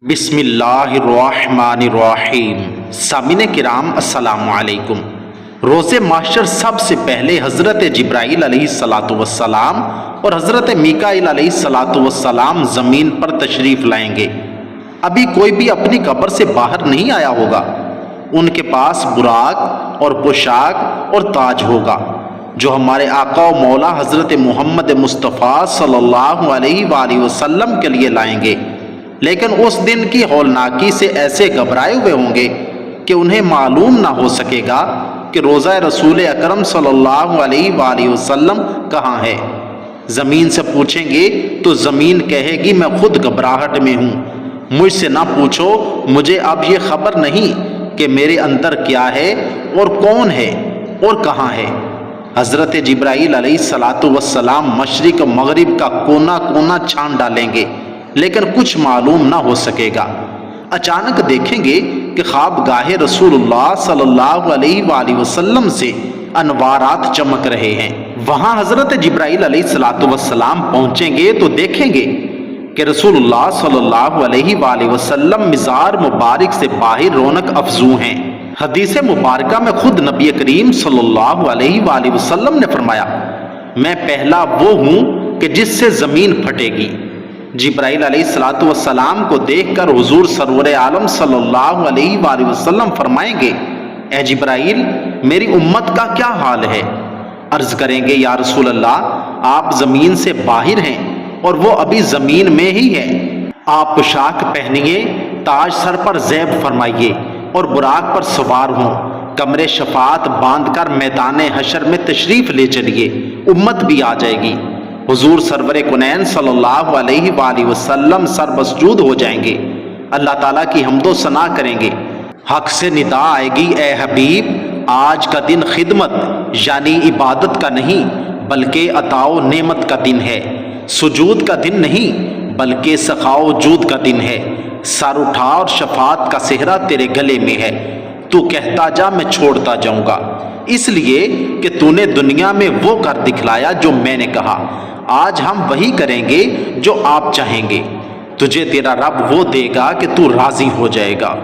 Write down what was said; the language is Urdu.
بسم اللہ الرحمن الرحیم۔ سامعین کرام السلام علیکم۔ روز محشر سب سے پہلے حضرت جبرائیل علیہ السلام اور حضرت میکائیل علیہ السلام زمین پر تشریف لائیں گے۔ ابھی کوئی بھی اپنی قبر سے باہر نہیں آیا ہوگا۔ ان کے پاس براق اور پوشاک اور تاج ہوگا جو ہمارے آقا و مولا حضرت محمد مصطفیٰ صلی اللہ علیہ وآلہ وسلم کے لیے لائیں گے، لیکن اس دن کی ہولناکی سے ایسے گھبرائے ہوئے ہوں گے کہ انہیں معلوم نہ ہو سکے گا کہ روضہ رسول اکرم صلی اللہ علیہ وآلہ وسلم کہاں ہے۔ زمین سے پوچھیں گے تو زمین کہے گی میں خود گھبراہٹ میں ہوں، مجھ سے نہ پوچھو، مجھے اب یہ خبر نہیں کہ میرے اندر کیا ہے اور کون ہے اور کہاں ہے۔ حضرت جبرائیل علیہ السلام مشرق و مغرب کا کونا کونا چھان ڈالیں گے، لیکن کچھ معلوم نہ ہو سکے گا۔ اچانک دیکھیں گے کہ خوابگاہ رسول اللہ صلی اللہ علیہ وآلہ وسلم سے انوارات چمک رہے ہیں۔ وہاں حضرت جبرائیل علیہ السلام پہنچیں گے تو دیکھیں گے کہ رسول اللہ صلی اللہ علیہ وآلہ وسلم مزار مبارک سے باہر رونق افزوں ہیں۔ حدیث مبارکہ میں خود نبی کریم صلی اللہ علیہ وآلہ وسلم نے فرمایا، میں پہلا وہ ہوں کہ جس سے زمین پھٹے گی۔ جبرائیل علیہ السلام کو دیکھ کر حضور سرور عالم صلی اللہ علیہ وآلہ وسلم فرمائیں گے، اے جبرائیل، میری امت کا کیا حال ہے؟ عرض کریں گے، یا رسول اللہ، آپ زمین سے باہر ہیں اور وہ ابھی زمین میں ہی ہے۔ آپ پوشاک پہنیے، تاج سر پر زیب فرمائیے اور براق پر سوار ہوں، کمر شفاعت باندھ کر میدان حشر میں تشریف لے چلیے، امت بھی آ جائے گی۔ حضور سرور کونین صلی اللہ علیہ وآلہ وسلم سر مسجود ہو جائیں گے، اللہ تعالیٰ کی حمد و ثنا کریں گے۔ حق سے ندا آئے گی، اے حبیب، آج کا دن خدمت یعنی عبادت کا نہیں بلکہ عطا و نعمت کا دن ہے، سجود کا دن نہیں بلکہ سخا و جود کا دن ہے۔ سر اٹھا اور شفاعت کا صحرا تیرے گلے میں ہے، تو کہتا جا میں چھوڑتا جاؤں گا، اس لیے کہ تو نے دنیا میں وہ کر دکھلایا جو میں نے کہا۔ آج ہم وہی کریں گے جو آپ چاہیں گے، تجھے تیرا رب وہ دے گا کہ تو راضی ہو جائے گا۔